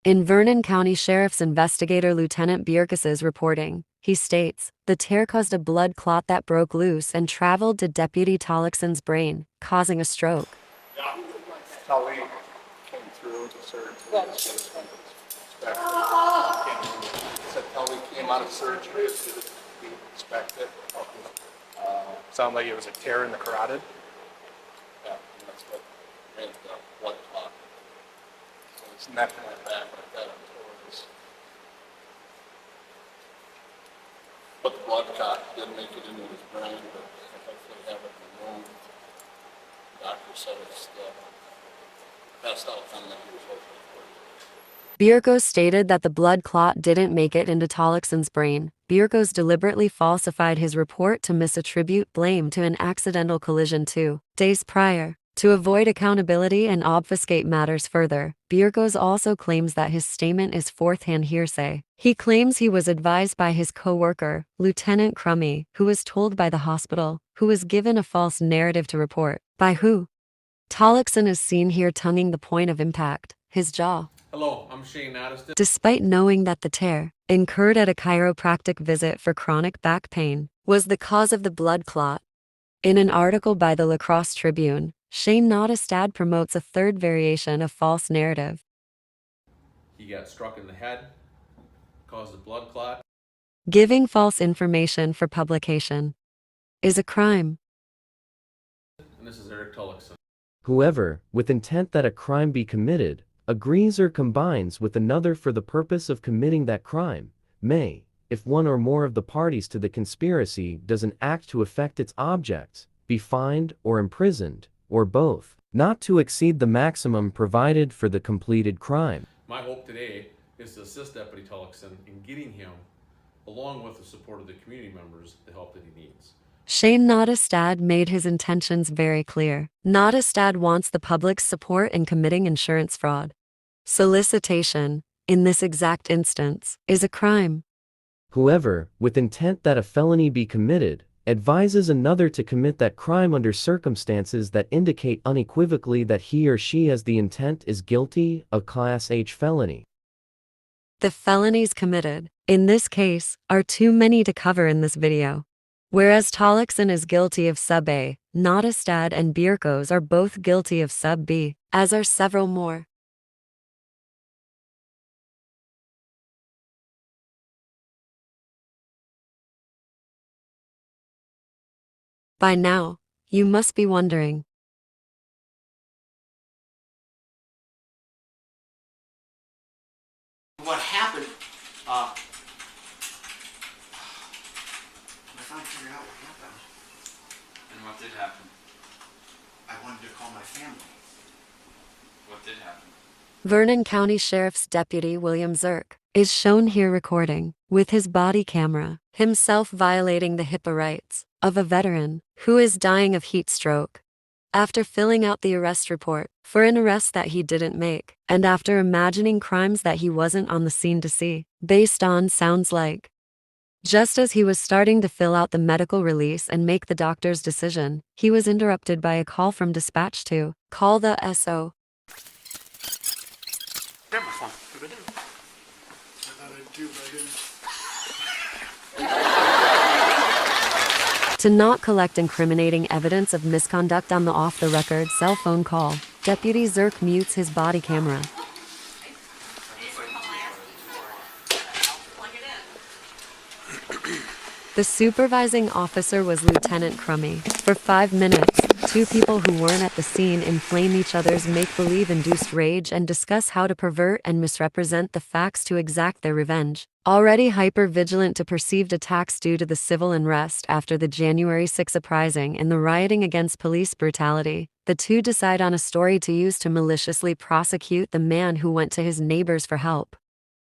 In Vernon County Sheriff's investigator Lieutenant Bierkes's reporting, he states, the tear caused a blood clot that broke loose and traveled to Deputy Tollickson's brain, causing a stroke. Yeah, that's how we came through to surgery. Said how we came out of surgery, we expected. Sounded like it was a tear in the carotid. Yeah, and that's what made the blood clot. So his neck went back like that and tore his. But the blood clot didn't make it into his brain, but hopefully have it removed. The doctor said it's still passed out and that he was hoping for it. Bierkes stated that the blood clot didn't make it into Tollickson's brain. Bierkes deliberately falsified his report to misattribute blame to an accidental collision 2 days prior. To avoid accountability and obfuscate matters further, Bierkes also claims that his statement is fourth-hand hearsay. He claims he was advised by his co-worker, Lieutenant Crummy, who was told by the hospital, who was given a false narrative to report. By who? Tollickson is seen here tonguing the point of impact, his jaw. Hello, I'm Shane Addiston. Despite knowing that the tear, incurred at a chiropractic visit for chronic back pain, was the cause of the blood clot. In an article by the La Crosse Tribune, Shane Nottestad promotes a third variation of false narrative. He got struck in the head, caused a blood clot. Giving false information for publication is a crime. And this is Eric Tullickson. Whoever, with intent that a crime be committed, agrees or combines with another for the purpose of committing that crime, may, if one or more of the parties to the conspiracy does an act to effect its objects, be fined or imprisoned, or both, not to exceed the maximum provided for the completed crime. My hope today is to assist Deputy Tullickson in getting him, along with the support of the community members, the help that he needs. Shane Nottestad made his intentions very clear. Nottestad wants the public's support in committing insurance fraud. Solicitation, in this exact instance, is a crime. Whoever, with intent that a felony be committed, advises another to commit that crime under circumstances that indicate unequivocally that he or she has the intent is guilty of Class H felony. The felonies committed, in this case, are too many to cover in this video. Whereas Tollickson is guilty of Sub A, Nottestad and Bierkes are both guilty of Sub B, as are several more. By now, you must be wondering. What happened, I'm trying to figure out what happened. And what did happen? I wanted to call my family. What did happen? Vernon County Sheriff's Deputy William Zirk is shown here recording, with his body camera, himself violating the HIPAA rights of a veteran who is dying of heat stroke. After filling out the arrest report for an arrest that he didn't make, and after imagining crimes that he wasn't on the scene to see, based on sounds like. Just as he was starting to fill out the medical release and make the doctor's decision, he was interrupted by a call from dispatch to call the SO. Grab my phone. What did I do? I thought I'd do, but I didn't. To not collect incriminating evidence of misconduct on the off-the-record cell phone call, Deputy Zirk mutes his body camera. The supervising officer was Lieutenant Crummy. For 5 minutes, two people who weren't at the scene inflame each other's make-believe-induced rage and discuss how to pervert and misrepresent the facts to exact their revenge. Already hyper-vigilant to perceived attacks due to the civil unrest after the January 6 uprising and the rioting against police brutality, the two decide on a story to use to maliciously prosecute the man who went to his neighbors for help.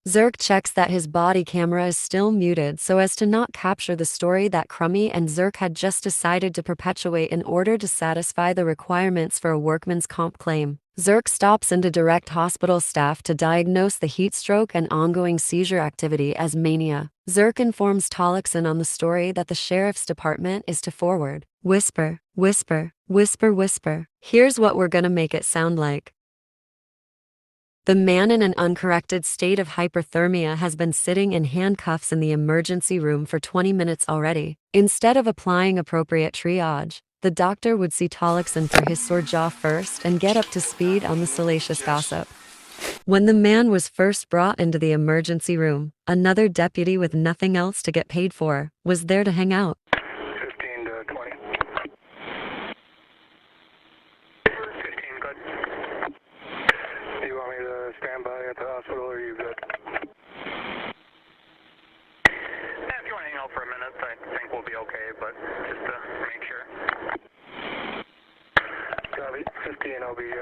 Zirk checks that his body camera is still muted so as to not capture the story that Crummy and Zirk had just decided to perpetuate in order to satisfy the requirements for a workman's comp claim. Zirk stops in to direct hospital staff to diagnose the heat stroke and ongoing seizure activity as mania. Zirk informs Tollickson on the story that the sheriff's department is to forward. Whisper, whisper, whisper, whisper. Here's what we're gonna make it sound like. The man in an uncorrected state of hyperthermia has been sitting in handcuffs in the emergency room for 20 minutes already. Instead of applying appropriate triage, the doctor would see Tollickson for his sore jaw first and get up to speed on the salacious gossip. When the man was first brought into the emergency room, another deputy with nothing else to get paid for was there to hang out. 15 to 20. 15, good. Do you want me to stand by at the hospital or are you good? If you want to hang out for a minute, I think we'll be okay, but just to make sure. Copy. 15, I'll be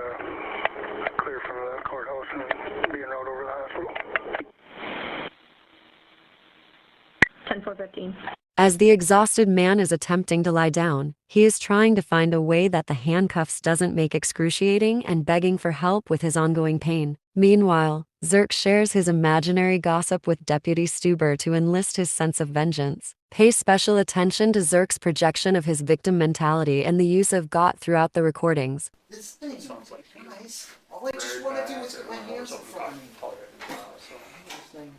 clear from the courthouse and be en route over to the hospital. 10-4-15. As the exhausted man is attempting to lie down, he is trying to find a way that the handcuffs doesn't make excruciating and begging for help with his ongoing pain. Meanwhile, Zirk shares his imaginary gossip with Deputy Stuber to enlist his sense of vengeance. Pay special attention to Zirk's projection of his victim mentality and the use of "got" throughout the recordings. This thing sounds like nice. All I just want to do is put my hands in front of me.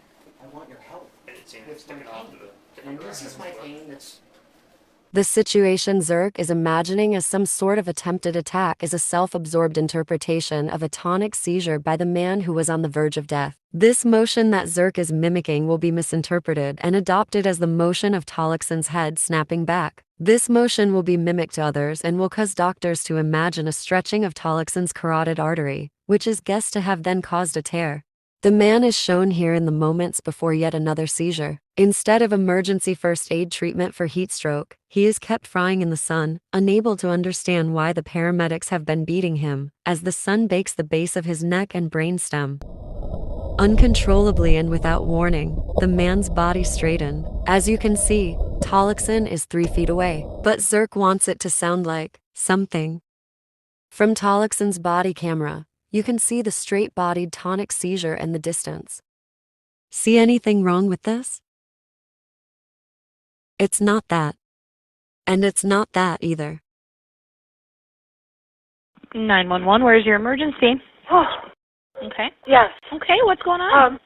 I want your help. It's my pain. And this is my pain that's... The situation Zirk is imagining as some sort of attempted attack is a self-absorbed interpretation of a tonic seizure by the man who was on the verge of death. This motion that Zirk is mimicking will be misinterpreted and adopted as the motion of Tollickson's head snapping back. This motion will be mimicked to others and will cause doctors to imagine a stretching of Tollickson's carotid artery, which is guessed to have then caused a tear. The man is shown here in the moments before yet another seizure. Instead of emergency first aid treatment for heat stroke, he is kept frying in the sun, unable to understand why the paramedics have been beating him, as the sun bakes the base of his neck and brainstem. Uncontrollably and without warning, the man's body straightened. As you can see, Tollickson is 3 feet away, but Zirk wants it to sound like something. From Tollickson's body camera, you can see the straight-bodied tonic seizure in the distance. See anything wrong with this? It's not that. And it's not that either. 911, where's your emergency? Oh, Okay. yes. Okay, what's going on?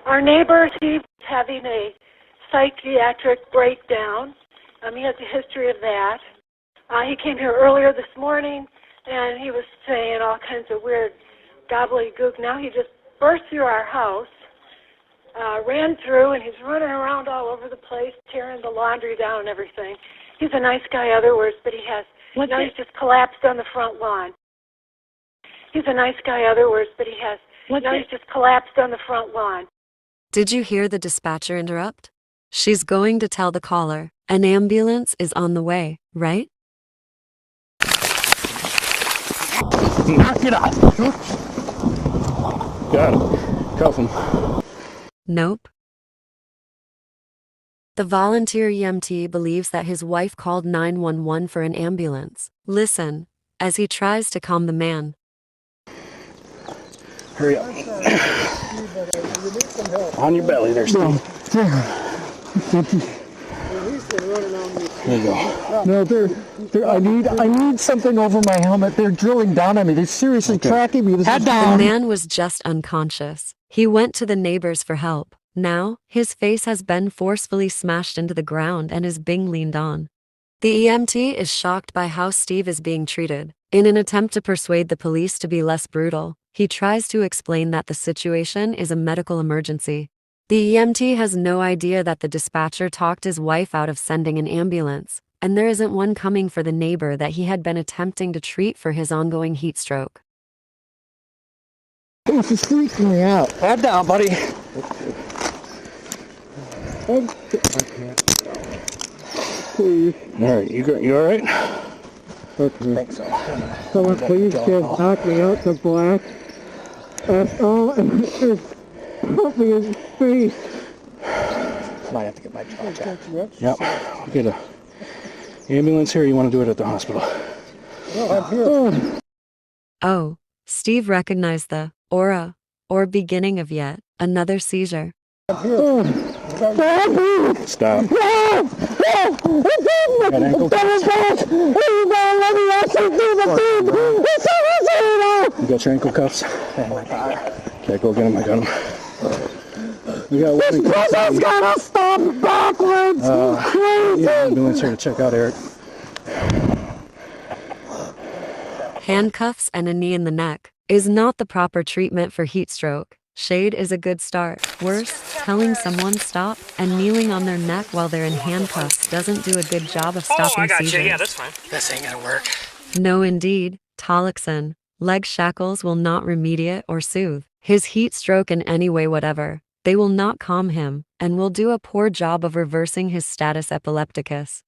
Our neighbor, he's having a psychiatric breakdown. He has a history of that. He came here earlier this morning, and he was saying all kinds of weird gobbledygook. Now he just burst through our house, ran through, and he's running around all over the place, tearing the laundry down and everything. He's a nice guy, other words, but he has, he's just collapsed on the front lawn. He's a nice guy, other words, but he has, he's just collapsed on the front lawn. Did you hear the dispatcher interrupt? She's going to tell the caller, an ambulance is on the way, right? Knock it off! Got him. Cuff him. Nope. The volunteer EMT believes that his wife called 911 for an ambulance. Listen, as he tries to calm the man. Hurry up. On your belly there, Steve. There you go. No, I need something over my helmet. They're drilling down on me. They're seriously tracking me. The man was just unconscious. He went to the neighbors for help. Now, his face has been forcefully smashed into the ground and is being leaned on. The EMT is shocked by how Steve is being treated. In an attempt to persuade the police to be less brutal, he tries to explain that the situation is a medical emergency. The EMT has no idea that the dispatcher talked his wife out of sending an ambulance, and there isn't one coming for the neighbor that he had been attempting to treat for his ongoing heat stroke. This is freaking me out. Head down, buddy. Please. All right, you all right? Okay. I think so. Someone please just knock me out to black. That's all. And just help me in the face. Might have to get my jaw checked. Yep. I'll get a ambulance here. You want to do it at the hospital? No, I'm here. Oh, Steve recognized the aura, or beginning of yet another seizure. I'm here. Stop. Got ankle cuffs? You got your ankle cuffs? Okay, go get him. I got him. We got one. This brother's gotta stop backwards! Crazy! Yeah, ambulance here to check out Eric. Handcuffs and a knee in the neck is not the proper treatment for heat stroke. Shade is a good start. Worse, telling someone stop and kneeling on their neck while they're in handcuffs doesn't do a good job of stopping seizures. Yeah, that's fine. This ain't gonna work. No, indeed, Tolixon. Leg shackles will not remediate or soothe his heat stroke in any way whatever. They will not calm him and will do a poor job of reversing his status epilepticus.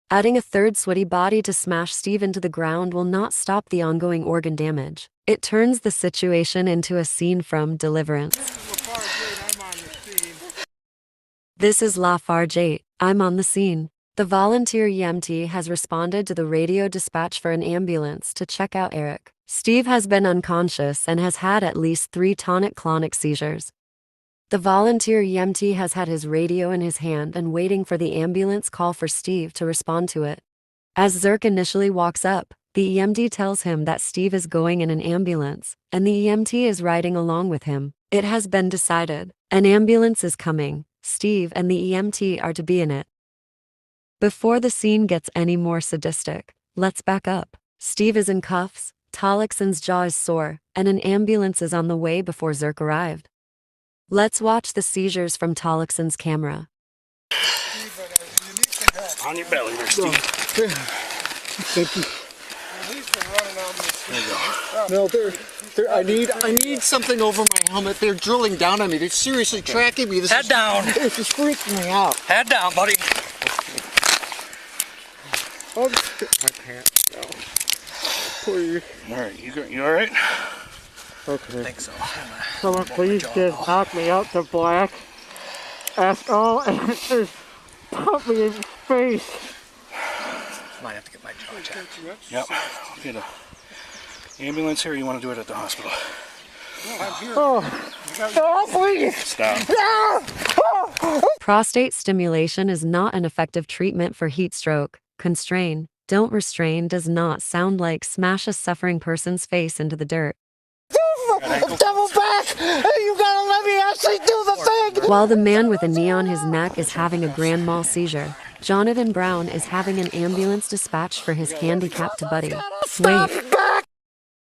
Adding a third sweaty body to smash Steve into the ground will not stop the ongoing organ damage. It turns the situation into a scene from Deliverance. This is Lafarge. I'm on the scene. The volunteer EMT has responded to the radio dispatch for an ambulance to check out Eric. Steve has been unconscious and has had at least 3 tonic-clonic seizures. The volunteer EMT has had his radio in his hand and waiting for the ambulance call for Steve to respond to it. As Zirk initially walks up, the EMT tells him that Steve is going in an ambulance, and the EMT is riding along with him. It has been decided. An ambulance is coming. Steve and the EMT are to be in it. Before the scene gets any more sadistic, let's back up. Steve is in cuffs, Tolixon's jaw is sore, and an ambulance is on the way before Zirk arrived. Let's watch the seizures from Tolixon's camera. On your belly there, Steve. Thank you. No, I need something over my helmet. They're drilling down on me. They're seriously tracking me. Head down. This is freaking me out. Head down, buddy. Oh, my pants. No. Please. All right, you all right? Okay. I think so. Someone please just knock me out to black. Ask all answers. Pump me in the face. Might have to get my jaw checked. Yep. Get a ambulance here. Or you want to do it at the hospital? Oh, please. Stop. Prostate stimulation is not an effective treatment for heat stroke. Constrain, don't restrain does not sound like smash a suffering person's face into the dirt. Double back! You gotta let me actually do the thing! While the man with a knee on his neck is having a grand mal seizure, Jonathan Brown is having an ambulance dispatched for his handicapped buddy. Wait.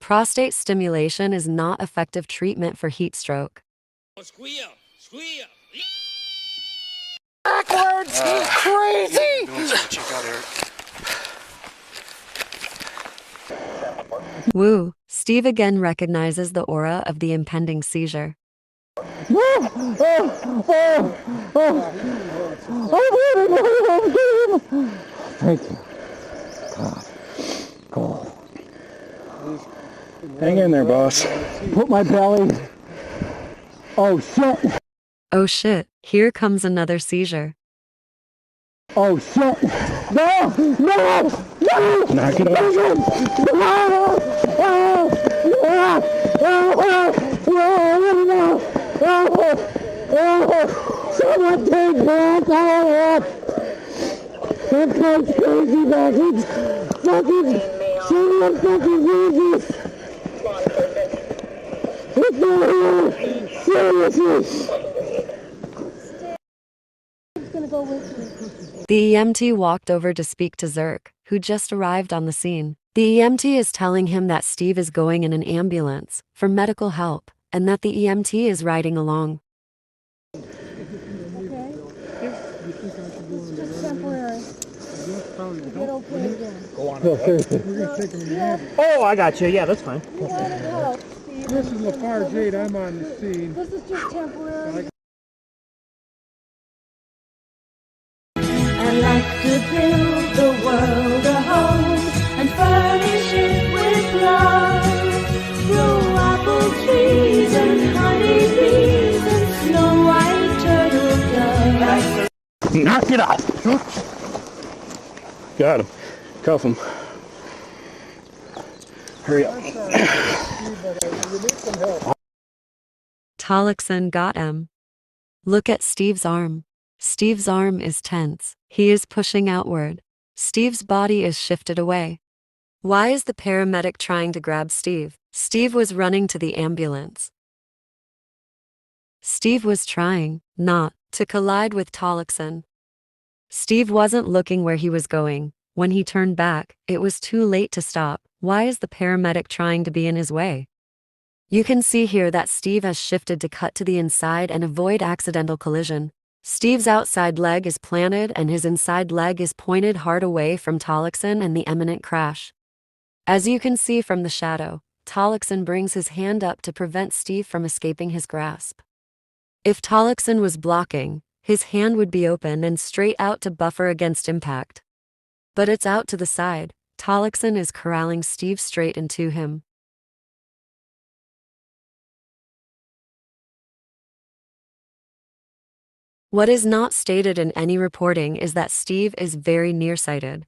Prostate stimulation is not effective treatment for heat stroke. Backwards! Crazy! Check out Eric. Woo, Steve again recognizes the aura of the impending seizure. Thank you. God. Hang in there, boss. Put my belly. Oh shit. Oh shit, here comes another seizure. Oh shit. No! No! No! Knock it off. Someone take back all up! That guy's crazy baggage! Fucking someone fucking crazy! It's not here! Seriously! The EMT walked over to speak to Zirk, who just arrived on the scene. The EMT is telling him that Steve is going in an ambulance for medical help and that the EMT is riding along. Oh, I got you. Yeah, that's fine. This is Lafarge. I'm on the scene. This is just temporary. I like to build the world a home and furnish it with love. Grow apple trees and honey bees and snow white turtle doves. Knock it off. Got him. Cuff him. Hurry up. Tolixon got him. Look at Steve's arm. Steve's arm is tense. He is pushing outward. Steve's body is shifted away. Why is the paramedic trying to grab Steve? Steve was running to the ambulance. Steve was trying not to collide with Tollickson. Steve wasn't looking where he was going. When he turned back, it was too late to stop. Why is the paramedic trying to be in his way? You can see here that Steve has shifted to cut to the inside and avoid accidental collision. Steve's outside leg is planted and his inside leg is pointed hard away from Tollickson and the imminent crash. As you can see from the shadow, Tollickson brings his hand up to prevent Steve from escaping his grasp. If Tollickson was blocking, his hand would be open and straight out to buffer against impact. But it's out to the side. Tollickson is corralling Steve straight into him. What is not stated in any reporting is that Steve is very nearsighted.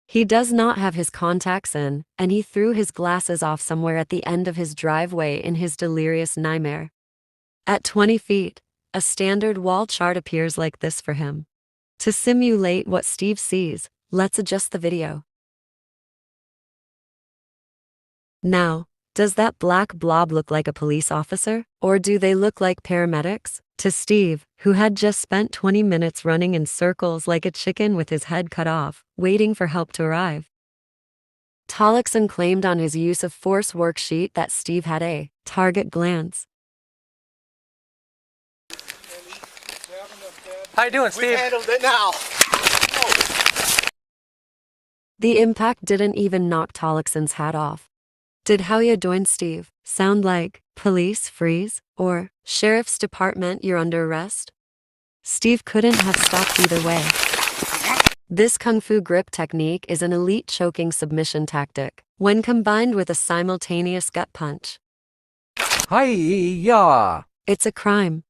He does not have his contacts in, and he threw his glasses off somewhere at the end of his driveway in his delirious nightmare. At 20 feet, a standard wall chart appears like this for him. To simulate what Steve sees, let's adjust the video. Now, does that black blob look like a police officer, or do they look like paramedics? To Steve, who had just spent 20 minutes running in circles like a chicken with his head cut off, waiting for help to arrive. Tollickson claimed on his use of force worksheet that Steve had a target glance. How you doing, Steve? We handled it now. The impact didn't even knock Tollickson's hat off. Did how you doing, Steve sound like police freeze or sheriff's department you're under arrest? Steve couldn't have stopped either way. This kung fu grip technique is an elite choking submission tactic when combined with a simultaneous gut punch. Hi-ya! It's a crime.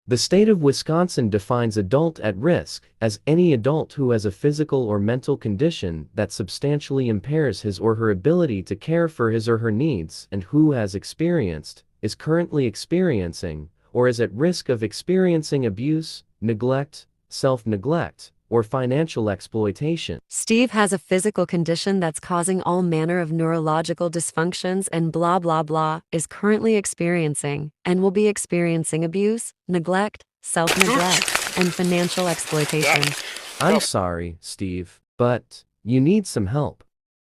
The state of Wisconsin defines adult at risk as any adult who has a physical or mental condition that substantially impairs his or her ability to care for his or her needs and who has experienced, is currently experiencing, or is at risk of experiencing abuse, neglect, self-neglect, or financial exploitation. Steve has a physical condition that's causing all manner of neurological dysfunctions and blah blah blah, is currently experiencing, and will be experiencing abuse, neglect, self-neglect, and financial exploitation. I'm sorry, Steve, but you need some help.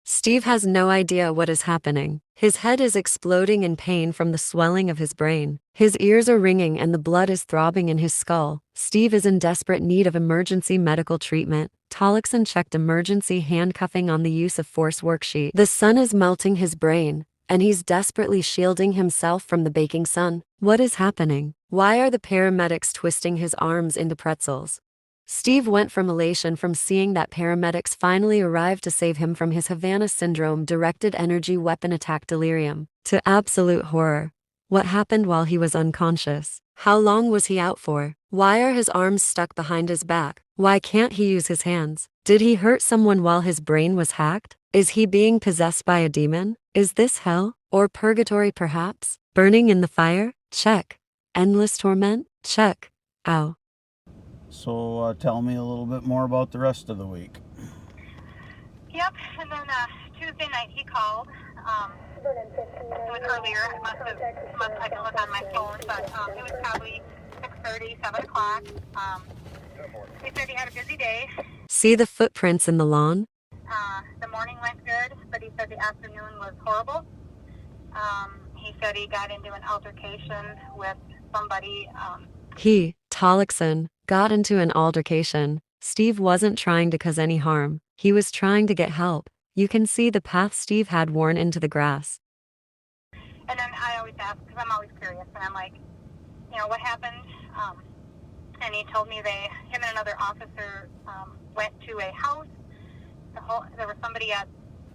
Steve has no idea what is happening. His head is exploding in pain from the swelling of his brain. His ears are ringing and the blood is throbbing in his skull. Steve is in desperate need of emergency medical treatment. Tollickson checked emergency handcuffing on the use of force worksheet. The sun is melting his brain, and he's desperately shielding himself from the baking sun. What is happening? Why are the paramedics twisting his arms into pretzels? Steve went from elation from seeing that paramedics finally arrived to save him from his Havana syndrome directed energy weapon attack delirium, to absolute horror. What happened while he was unconscious? How long was he out for? Why are his arms stuck behind his back? Why can't he use his hands? Did he hurt someone while his brain was hacked? Is he being possessed by a demon? Is this hell? Or purgatory perhaps? Burning in the fire? Check. Endless torment? Check. Ow. So tell me a little bit more about the rest of the week. Yep, and then Tuesday night he called. It was earlier. I can look on my phone, but it was probably 6:30, 7 o'clock. He said he had a busy day. See the footprints in the lawn? The morning went good, but he said the afternoon was horrible. He said he got into an altercation with somebody. He, Tollickson, got into an altercation. Steve wasn't trying to cause any harm. He was trying to get help. You can see the path Steve had worn into the grass. And then I always ask, because I'm always curious, and I'm like, what happened? And he told me him and another officer went to a house. There was somebody at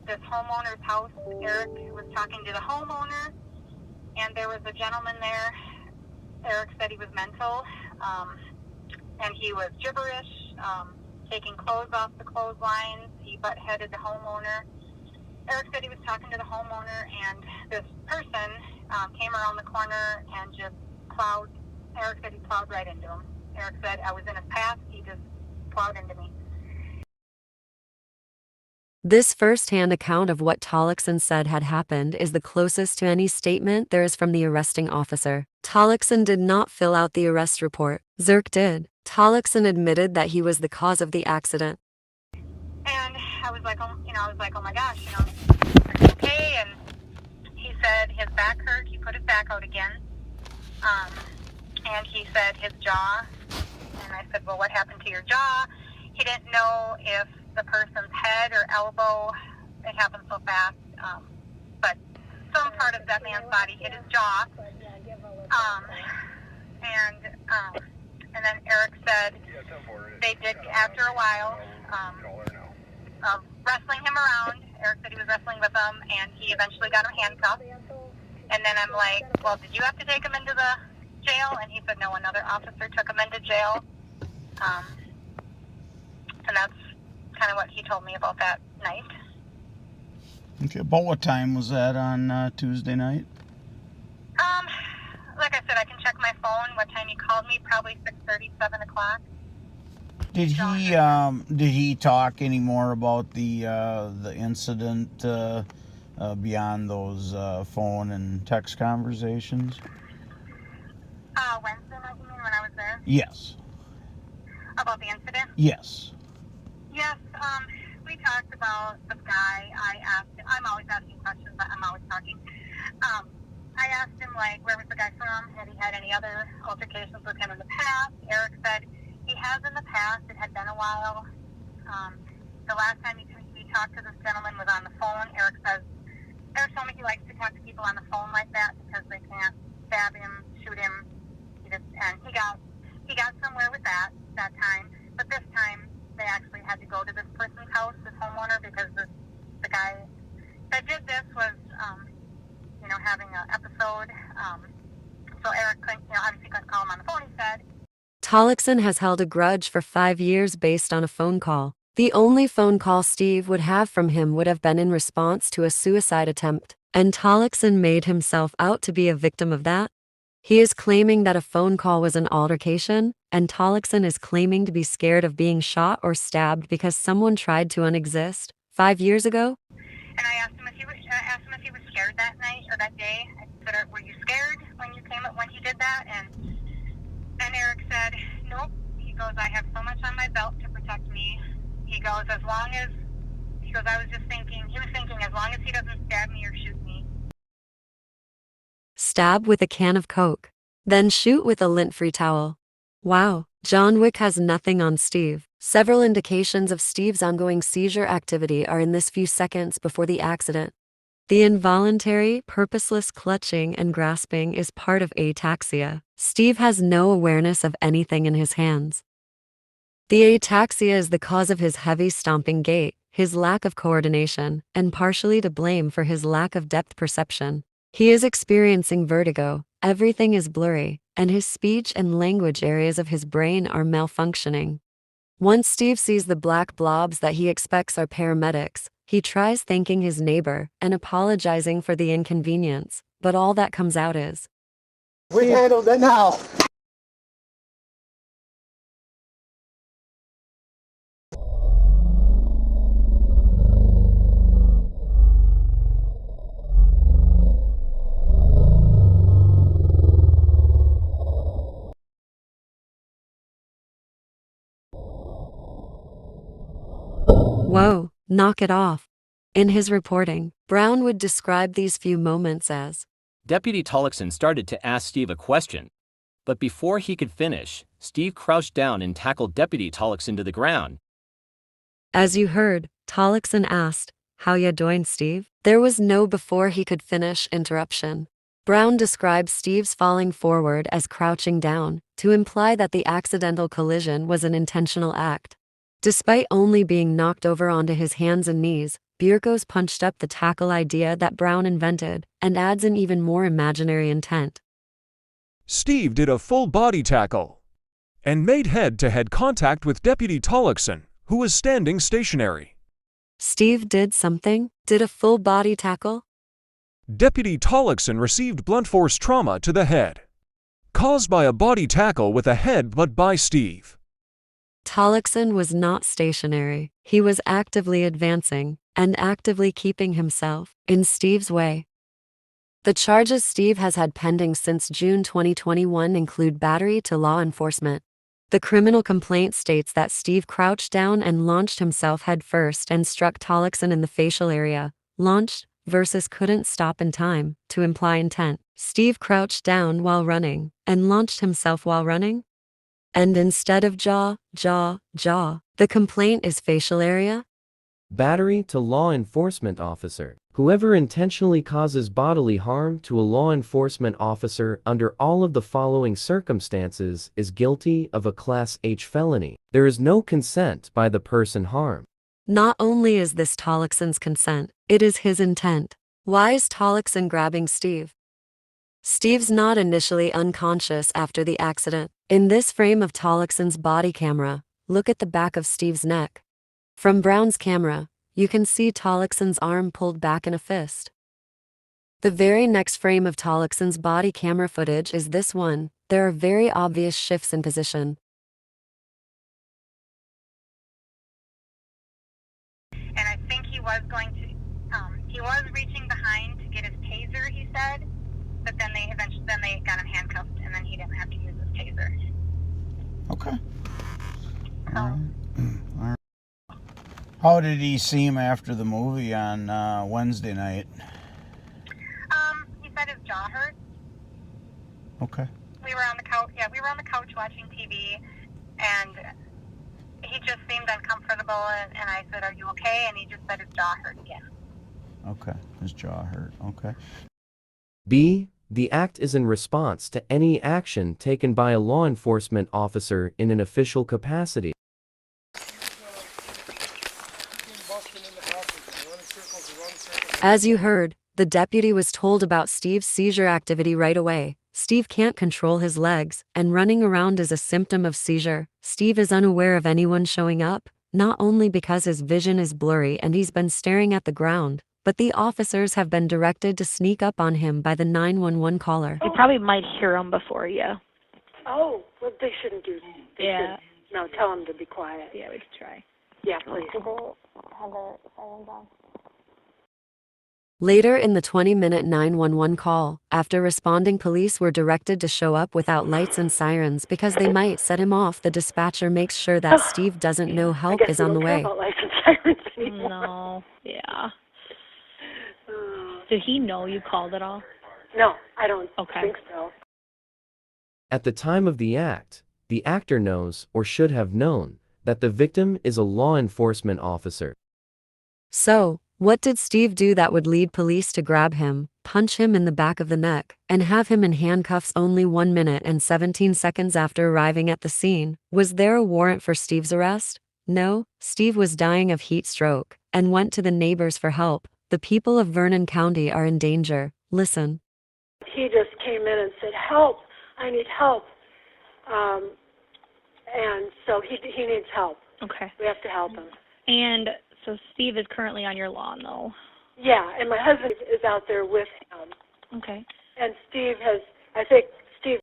this homeowner's house. Eric was talking to the homeowner, and there was a gentleman there. Eric said he was mental, and he was gibberish, taking clothes off the clotheslines. He butt-headed the homeowner. Eric said he was talking to the homeowner, and this person came around the corner and just plowed. Eric said he plowed right into him. Eric said, I was in his path, he just plowed into me. This first-hand account of what Tollickson said had happened is the closest to any statement there is from the arresting officer. Tollickson did not fill out the arrest report. Zirk did. Tollickson admitted that he was the cause of the accident. And I was like, oh my gosh, are you okay? And he said his back hurt. He put his back out again. And he said his jaw. And I said, well, what happened to your jaw? He didn't know if the person's head or elbow, it happened so fast, but some part of that man's body hit his jaw. And then Eric said they did, after a while, of wrestling him around. Eric said he was wrestling with him, and he eventually got him handcuffed. And then I'm like, well, did you have to take him into the jail? And he said, no, another officer took him into jail. And that's kind of what he told me about that night. Okay, about what time was that on Tuesday night? Like I said, I can check my phone. What time he called me? Probably 6:30, 7 o'clock. Did he talk any more about the incident beyond those phone and text conversations? Wednesday night, you mean, when I was there? Yes. About the incident? Yes. Yes, we talked about the guy. I asked him, I'm always asking questions, but I'm always talking. I asked him, like, where was the guy from? Had he had any other altercations with him in the past? Eric said he has in the past. It had been a while. The last time he talked to this gentleman was on the phone. Eric told me he likes to talk to people on the phone like that because they can't stab him, shoot him. And he got somewhere with that time. But this time, they actually had to go to this person's house, this homeowner, because the guy that did this was, having an episode. So Eric obviously couldn't call him on the phone, he said. Tollickson has held a grudge for 5 years based on a phone call. The only phone call Steve would have from him would have been in response to a suicide attempt, and Tollickson made himself out to be a victim of that. He is claiming that a phone call was an altercation, and Tollickson is claiming to be scared of being shot or stabbed because someone tried to unexist 5 years ago. And I asked him if he was scared that night or that day. I said, were you scared when he did that? And Eric said, nope. He goes, I have so much on my belt to protect me. He goes, I was just thinking, as long as he doesn't stab me or shoot me. Stab with a can of Coke. Then shoot with a lint-free towel. Wow, John Wick has nothing on Steve. Several indications of Steve's ongoing seizure activity are in this few seconds before the accident. The involuntary, purposeless clutching and grasping is part of ataxia. Steve has no awareness of anything in his hands. The ataxia is the cause of his heavy stomping gait, his lack of coordination, and partially to blame for his lack of depth perception. He is experiencing vertigo, everything is blurry, and his speech and language areas of his brain are malfunctioning. Once Steve sees the black blobs that he expects are paramedics, he tries thanking his neighbor and apologizing for the inconvenience, but all that comes out is, We handled it now. whoa, knock it off. In his reporting, Brown would describe these few moments as, Deputy Tollickson started to ask Steve a question, but before he could finish, Steve crouched down and tackled Deputy Tollickson to the ground. As you heard, Tollickson asked, how ya doing, Steve? There was no before he could finish interruption. Brown describes Steve's falling forward as crouching down, to imply that the accidental collision was an intentional act. Despite only being knocked over onto his hands and knees, Bierkos punched up the tackle idea that Brown invented, and adds an even more imaginary intent. Steve did a full body tackle and made head-to-head contact with Deputy Tollickson, who was standing stationary. Steve did something? Did a full body tackle? Deputy Tollickson received blunt force trauma to the head, caused by a body tackle with a headbutt by Steve. Tollickson was not stationary. He was actively advancing, and actively keeping himself in Steve's way. The charges Steve has had pending since June 2021 include battery to law enforcement. The criminal complaint states that Steve crouched down and launched himself headfirst and struck Tollickson in the facial area. Launched versus couldn't stop in time, to imply intent. Steve crouched down while running and launched himself while running. And instead of jaw, the complaint is facial area? Battery to law enforcement officer. Whoever intentionally causes bodily harm to a law enforcement officer under all of the following circumstances is guilty of a Class H felony. There is no consent by the person harmed. Not only is this Tollickson's consent, it is his intent. Why is Tollickson grabbing Steve? Steve's not initially unconscious after the accident. In this frame of Tollickson's body camera, look at the back of Steve's neck. From Brown's camera, you can see Tollickson's arm pulled back in a fist. The very next frame of Tollickson's body camera footage is this one. There are very obvious shifts in position. And I think he was going to, he was reaching behind to get his taser, he said, but then they got him handcuffed, and then he didn't have to use his taser. Okay. All right. How did he seem after the movie on Wednesday night? He said his jaw hurt. Okay. We were on the couch. Yeah, we were on the couch watching TV, and he just seemed uncomfortable. And I said, "Are you okay?" And he just said his jaw hurt again. Okay. His jaw hurt. Okay. B. The act is in response to any action taken by a law enforcement officer in an official capacity. As you heard, the deputy was told about Steve's seizure activity right away. Steve can't control his legs, and running around is a symptom of seizure. Steve is unaware of anyone showing up, not only because his vision is blurry and he's been staring at the ground, but the officers have been directed to sneak up on him by the 911 caller. You probably might hear him before you. Oh, well, they shouldn't do that. Yeah. No, tell them to be quiet. Yeah, we could try. Yeah, please. Later in the 20-minute 911 call, after responding police were directed to show up without lights and sirens because they might set him off, the dispatcher makes sure that Steve doesn't know help is on the way. No, yeah. Did he know you called at all? No, I don't Okay. think so. At the time of the act, the actor knows, or should have known, that the victim is a law enforcement officer. So, what did Steve do that would lead police to grab him, punch him in the back of the neck, and have him in handcuffs only 1 minute and 17 seconds after arriving at the scene? Was there a warrant for Steve's arrest? No, Steve was dying of heat stroke, and went to the neighbors for help. The people of Vernon County are in danger. Listen. He just came in and said, "Help! I need help." And so he needs help. Okay. We have to help him. And so Steve is currently on your lawn, though. Yeah, and my husband is out there with him. Okay. And I think Steve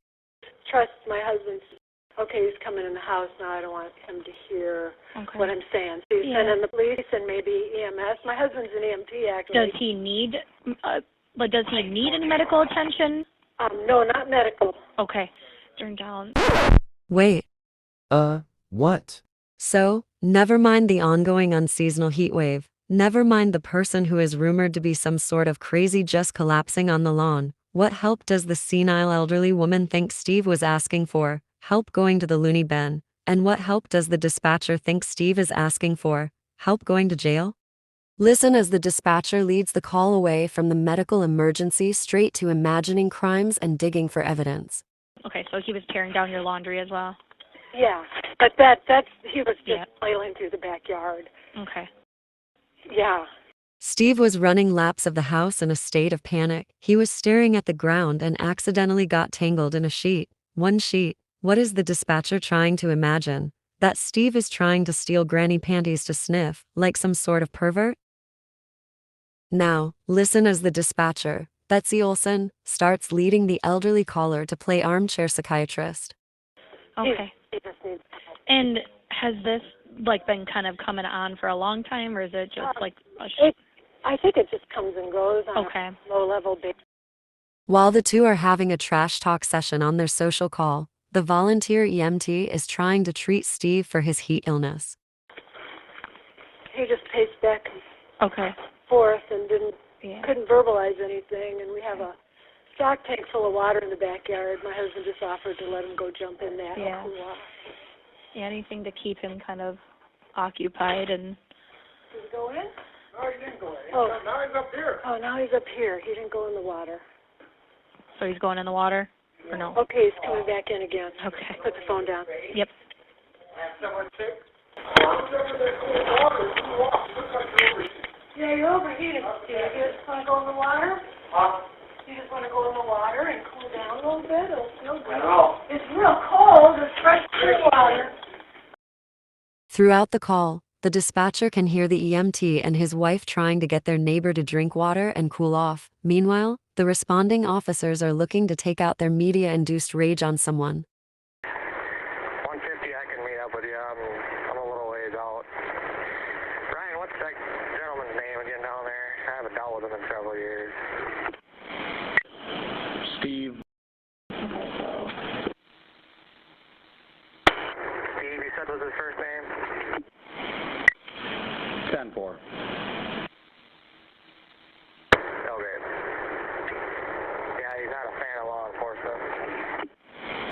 trusts my husband. Okay, he's coming in the house now. I don't want him to hear what I'm saying. So he's sending the police and maybe EMS. My husband's an EMT, actually. Does he need, does he need any medical attention? No, not medical. Okay. Turn down. Wait. What? So, never mind the ongoing unseasonal heat wave. Never mind the person who is rumored to be some sort of crazy just collapsing on the lawn. What help does the senile elderly woman think Steve was asking for? Help going to the loony bin. And what help does the dispatcher think Steve is asking for? Help going to jail? Listen as the dispatcher leads the call away from the medical emergency straight to imagining crimes and digging for evidence. Okay, so he was tearing down your laundry as well? Yeah, but he was just flailing through the backyard. Okay. Yeah. Steve was running laps of the house in a state of panic. He was staring at the ground and accidentally got tangled in a sheet. One sheet. What is the dispatcher trying to imagine? That Steve is trying to steal granny panties to sniff, like some sort of pervert? Now, listen as the dispatcher, Betsy Olson, starts leading the elderly caller to play armchair psychiatrist. Okay. And has this been kind of coming on for a long time, or is it just I think it just comes and goes on a low-level basis. While the two are having a trash talk session on their social call, the volunteer EMT is trying to treat Steve for his heat illness. He just paced back and forth and couldn't verbalize anything. And we have a stock tank full of water in the backyard. My husband just offered to let him go jump in that. Yeah. Yeah, anything to keep him kind of occupied and. Did he go in? No, he didn't go in. Now he's up here. Oh, now he's up here. He didn't go in the water. So he's going in the water, or no? Okay, he's coming back in again. Okay. Put the phone down. Yep. Yeah, you're overheated, Steve. You just want to go in the water? You just want to go in the water and cool down a little bit? It'll feel good. It's real cold. It's fresh water. Throughout the call, the dispatcher can hear the EMT and his wife trying to get their neighbor to drink water and cool off. Meanwhile, the responding officers are looking to take out their media-induced rage on someone. 150, I can meet up with you. I'm a little ways out. Ryan, what's that gentleman's name again down there? I haven't dealt with him in several years. Steve. Steve, you said was his first name? 10-4.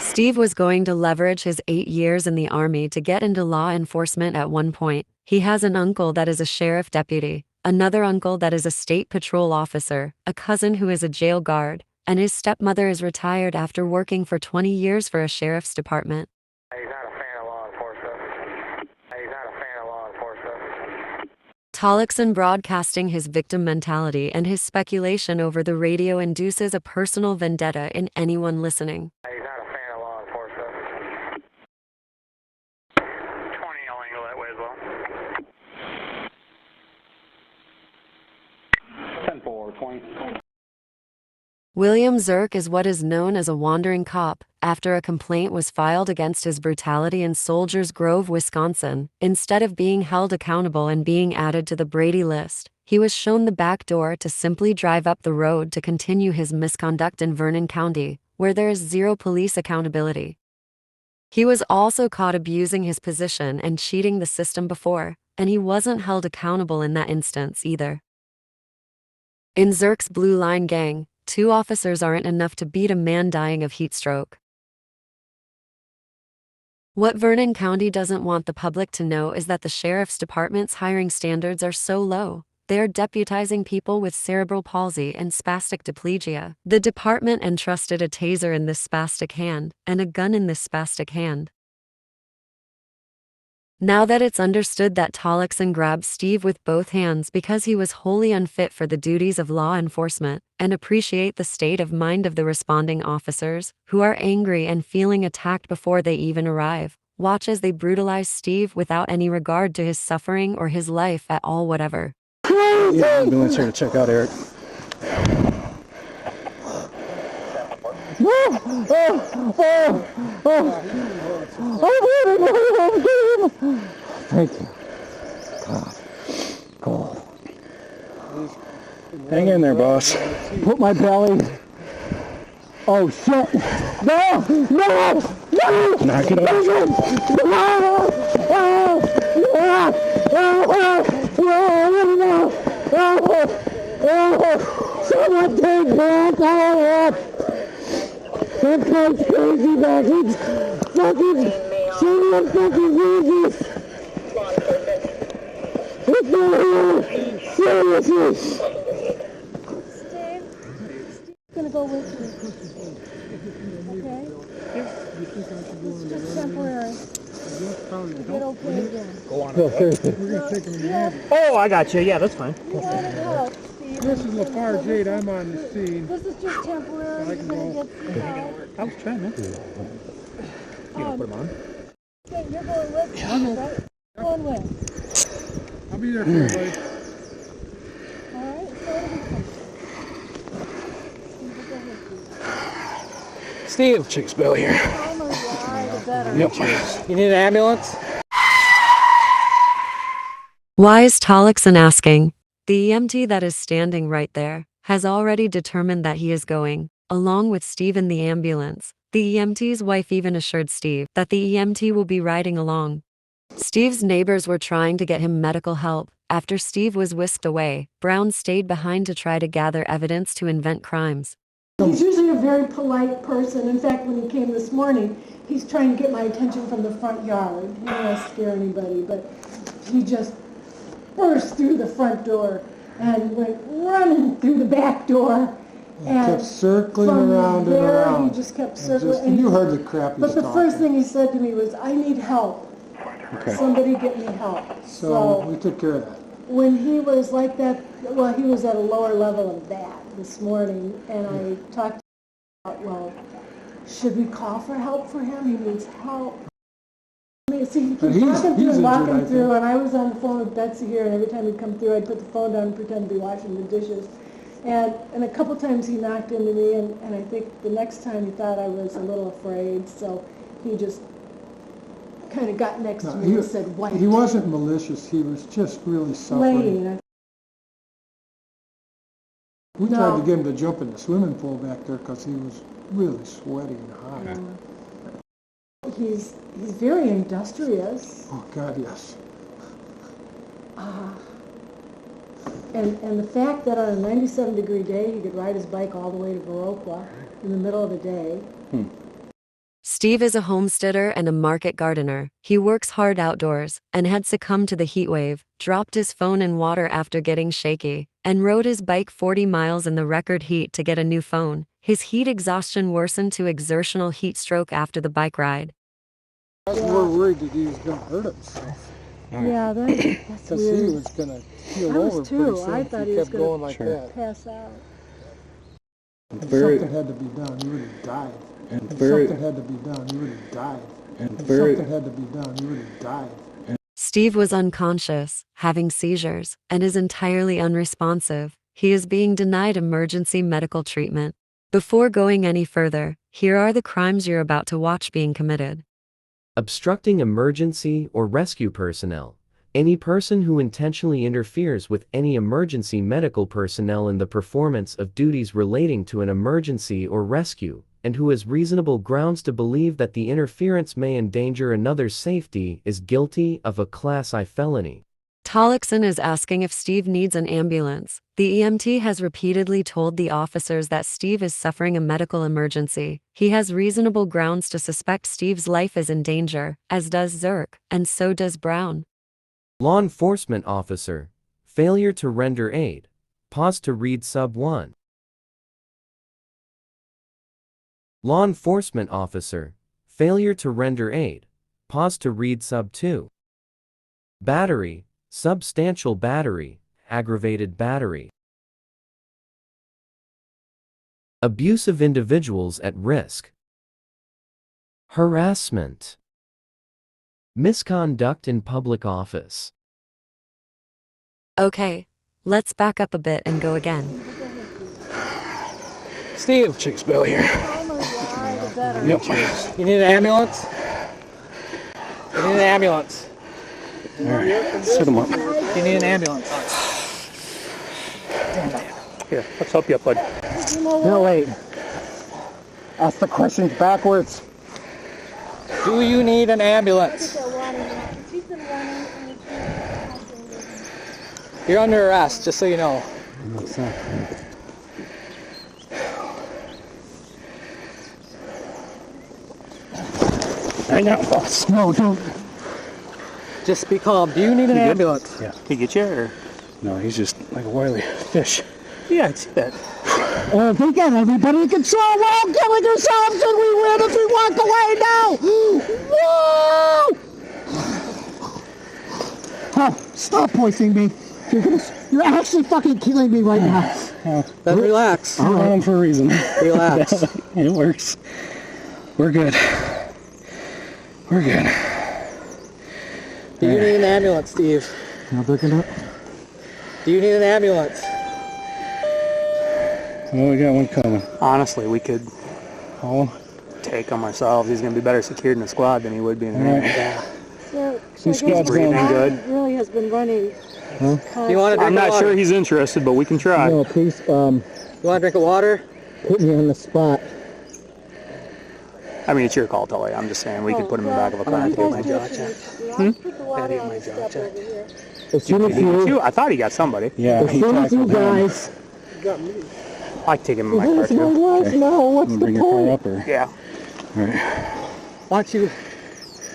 Steve was going to leverage his 8 years in the Army to get into law enforcement at one point. He has an uncle that is a sheriff deputy, another uncle that is a state patrol officer, a cousin who is a jail guard, and his stepmother is retired after working for 20 years for a sheriff's department. He's not a fan of law enforcement. Tollickson broadcasting his victim mentality and his speculation over the radio induces a personal vendetta in anyone listening. He's not a fan of law enforcement. 20, I'll angle that way as well. 10-4, 20. William Zirk is what is known as a wandering cop, after a complaint was filed against his brutality in Soldiers Grove, Wisconsin. Instead of being held accountable and being added to the Brady list, he was shown the back door to simply drive up the road to continue his misconduct in Vernon County, where there is zero police accountability. He was also caught abusing his position and cheating the system before, and he wasn't held accountable in that instance either. In Zirk's Blue Line Gang, 2 officers aren't enough to beat a man dying of heat stroke. What Vernon County doesn't want the public to know is that the sheriff's department's hiring standards are so low. They are deputizing people with cerebral palsy and spastic diplegia. The department entrusted a taser in this spastic hand and a gun in this spastic hand. Now that it's understood that Tollickson grabbed Steve with both hands because he was wholly unfit for the duties of law enforcement, and appreciate the state of mind of the responding officers, who are angry and feeling attacked before they even arrive, watch as they brutalize Steve without any regard to his suffering or his life at all whatever. Yeah, ambulance here to check out Eric. Thank you. God. Cool. Hang in there, boss. Put my belly. Oh shit! No! No! No! Knock it off. Someone take back all up! That guy's crazy back. He's fucking someone fucking crazy. It's not here. Seriously. Steve, Steve's gonna go with you. Okay? This is just temporary. Get okay again. Go on. No, seriously. Oh, I got you. Yeah, that's fine. You wanted help, Steve. This is LaFar Jade. I'm on the scene. This is just temporary. I You're can gonna go. get some help. I was trying, man. You gonna put him on? Okay, you're going with me, right? Going with. I'll be there for you, buddy. All right, so Steve. Chick's belly here. calmer you are, the better. Yep. You need an ambulance? Why is Tollickson asking? The EMT that is standing right there has already determined that he is going. along with Steve in the ambulance. The EMT's wife even assured Steve that the EMT will be riding along. Steve's neighbors were trying to get him medical help. After Steve was whisked away, Brown stayed behind to try to gather evidence to invent crimes. He's usually a very polite person. In fact, when he came this morning, he's trying to get my attention from the front yard. He didn't want to scare anybody, but he just burst through the front door and went running through the back door. And kept circling around and around. He just kept circling. You heard the crap he was talking. But the first thing he said to me was, "I need help. Okay. Somebody get me help." So we took care of that. When he was like that, well, he was at a lower level of that this morning, and I talked about, well, should we call for help for him? He needs help. See, he keeps walking through, and I was on the phone with Betsy here, and every time he'd come through, I'd put the phone down and pretend to be washing the dishes. And a couple times he knocked into me, and I think the next time he thought I was a little afraid, so he just kind of got next to me and said, "What?" He wasn't malicious. He was just really suffering. We tried to get him to jump in the swimming pool back there because he was really sweaty and hot. He's very industrious. Oh, God, yes. And the fact that on a 97-degree day, he could ride his bike all the way to Viroqua in the middle of the day. Steve is a homesteader and a market gardener. He works hard outdoors and had succumbed to the heat wave, dropped his phone in water after getting shaky, and rode his bike 40 miles in the record heat to get a new phone. His heat exhaustion worsened to exertional heat stroke after the bike ride. I was more worried that he was going to hurt himself. Yeah, that's weird. Because he was going to keel over pretty soon. I thought he was going like that. Pass out. If something had to be done, he would have died. If something had to be done, he would have died. If something had to be done, he would have died. Steve was unconscious, having seizures, and is entirely unresponsive. He is being denied emergency medical treatment. Before going any further, here are the crimes you're about to watch being committed. Obstructing emergency or rescue personnel. Any person who intentionally interferes with any emergency medical personnel in the performance of duties relating to an emergency or rescue, and who has reasonable grounds to believe that the interference may endanger another's safety, is guilty of a Class I felony. Tollickson is asking if Steve needs an ambulance. The EMT has repeatedly told the officers that Steve is suffering a medical emergency. He has reasonable grounds to suspect Steve's life is in danger, as does Zirk, and so does Brown. Law enforcement officer. Failure to render aid. Pause to read sub 1. Law enforcement officer. Failure to render aid. Pause to read sub 2. Battery. Substantial battery. Aggravated battery. Abuse of individuals at risk. Harassment. Misconduct in public office. Okay, let's back up a bit and go again. Steve. Chick's belly here. Oh my God, Yep. You need an ambulance? You need an ambulance. All right, set him up. You need an ambulance. Here, let's help you up, bud. No, wait. Ask the questions backwards. Do you need an ambulance? You're under arrest, just so you know. I know, boss. No, don't. Just be calm. Do you need an ambulance? Yeah. Can he get you, or? No, he's just like a wily fish. Yeah, I'd see that. If we get everybody in control, we're all killing ourselves and we win if we walk away now! Whoa! Oh, stop pointing me. You're actually fucking killing me right now. Then relax. I'm on for a reason. Relax. It works. We're good. We're good. Do you need an ambulance, Steve? Now breaking up. Do you need an ambulance? Well, we got one coming. Honestly, we could take him ourselves. He's going to be better secured in the squad than he would be in the ambulance. Yeah. So squad's breathing good. Really has been running. I'm not sure he's interested, but we can try. No, please. You want a drink of water? Put me on the spot. I mean, it's your call, Tully. I'm just saying we could put him in the back of a car and take my jaw check. As soon as you, I thought he got somebody. Yeah. As soon as you guys. I can take him in my car too. Okay. No, what's the point? Bring your car up or? Yeah. All right. Why don't you?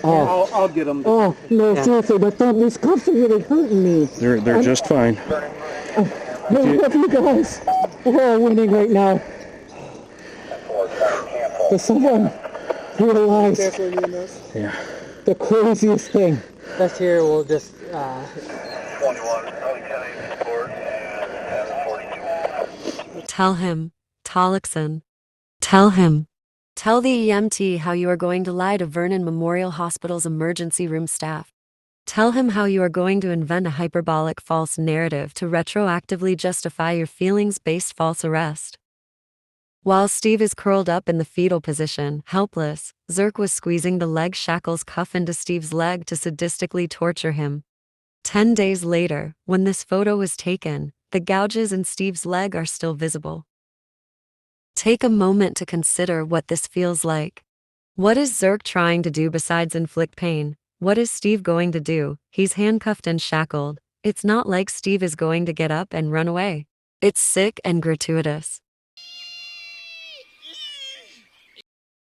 Oh, I'll get him. Oh no, seriously, but these cuffs are really hurting me. They're just fine. I love you guys. We're all winning right now. Does someone realize the craziest thing? Let's hear. We'll just. Tell him, Tollickson. Tell him. Tell the EMT how you are going to lie to Vernon Memorial Hospital's emergency room staff. Tell him how you are going to invent a hyperbolic false narrative to retroactively justify your feelings-based false arrest. While Steve is curled up in the fetal position, helpless, Zirk was squeezing the leg shackles cuff into Steve's leg to sadistically torture him. 10 days later, when this photo was taken, the gouges in Steve's leg are still visible. Take a moment to consider what this feels like. What is Zirk trying to do besides inflict pain? What is Steve going to do? He's handcuffed and shackled. It's not like Steve is going to get up and run away. It's sick and gratuitous.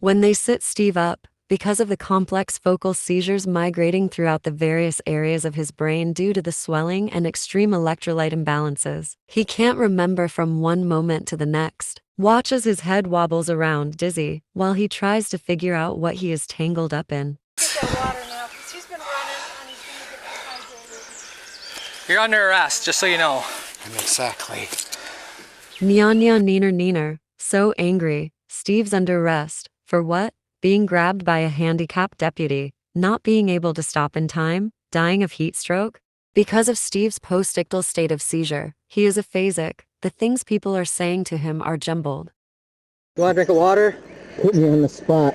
When they sit Steve up, because of the complex focal seizures migrating throughout the various areas of his brain due to the swelling and extreme electrolyte imbalances, he can't remember from one moment to the next. Watch as his head wobbles around dizzy, while he tries to figure out what he is tangled up in. You're under arrest, just so you know. Exactly. Nyanya neener neener, so angry. Steve's under arrest. For what? Being grabbed by a handicapped deputy, not being able to stop in time, dying of heat stroke? Because of Steve's post-ictal state of seizure, he is aphasic. The things people are saying to him are jumbled. You want a drink of water? Put me on the spot.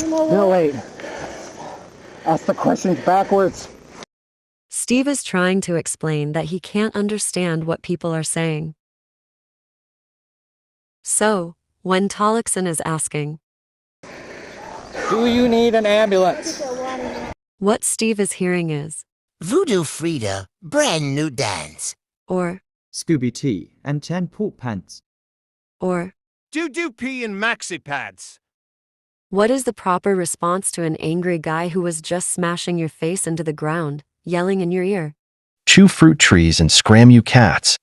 No, wait. Ask the questions backwards. Steve is trying to explain that he can't understand what people are saying. So, when Tollickson is asking, do you need an ambulance? What Steve is hearing is, Voodoo Frida, brand new dance. Or, Scooby Tea and 10 pork pants. Or, Doo-doo pee and maxi pads. What is the proper response to an angry guy who was just smashing your face into the ground, yelling in your ear? Chew fruit trees and scram you cats.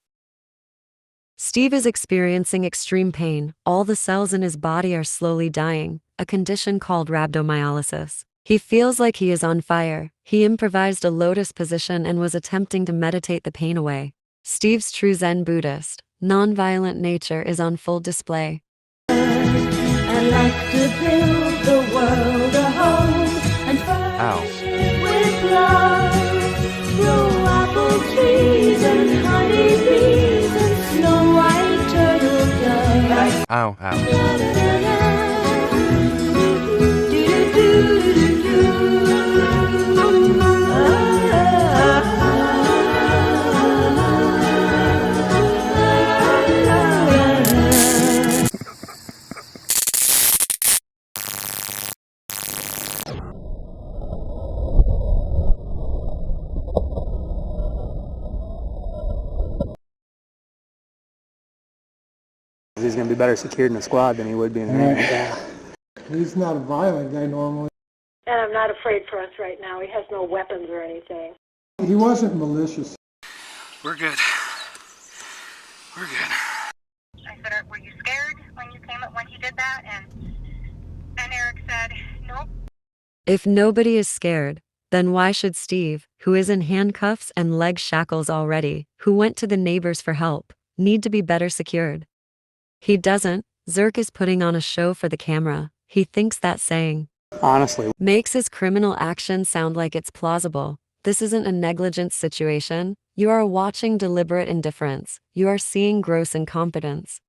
Steve is experiencing extreme pain. All the cells in his body are slowly dying, a condition called rhabdomyolysis. He feels like he is on fire. He improvised a lotus position and was attempting to meditate the pain away. Steve's true Zen Buddhist, non-violent nature is on full display. I'd like to build the world a home and furnish it with love. Grow apple trees and honey bees and snow white turtle doves. Ow, ow. He's going to be better secured in the squad than he would be in the ring. Yeah. He's not a violent guy normally. And I'm not afraid for us right now. He has no weapons or anything. He wasn't malicious. We're good. We're good. I said, were you scared when he did that? And Eric said, nope. If nobody is scared, then why should Steve, who is in handcuffs and leg shackles already, who went to the neighbors for help, need to be better secured? He doesn't. Zirk is putting on a show for the camera. He thinks that saying, honestly, makes his criminal action sound like it's plausible. This isn't a negligence situation. You are watching deliberate indifference. You are seeing gross incompetence.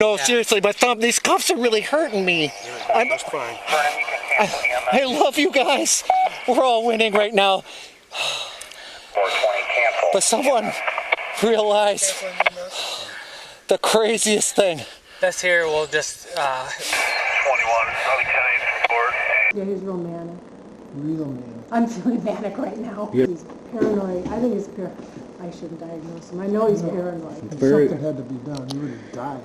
No, seriously, my thumb, these cuffs are really hurting me. That's fine. I love you guys. We're all winning right now. But someone realize the craziest thing. This here will just, 21, probably 10 report. Yeah, he's real manic. Real man. I'm feeling manic right now. He's paranoid. I think he's I shouldn't diagnose him. I know he's paranoid. If something had to be done, he would have died.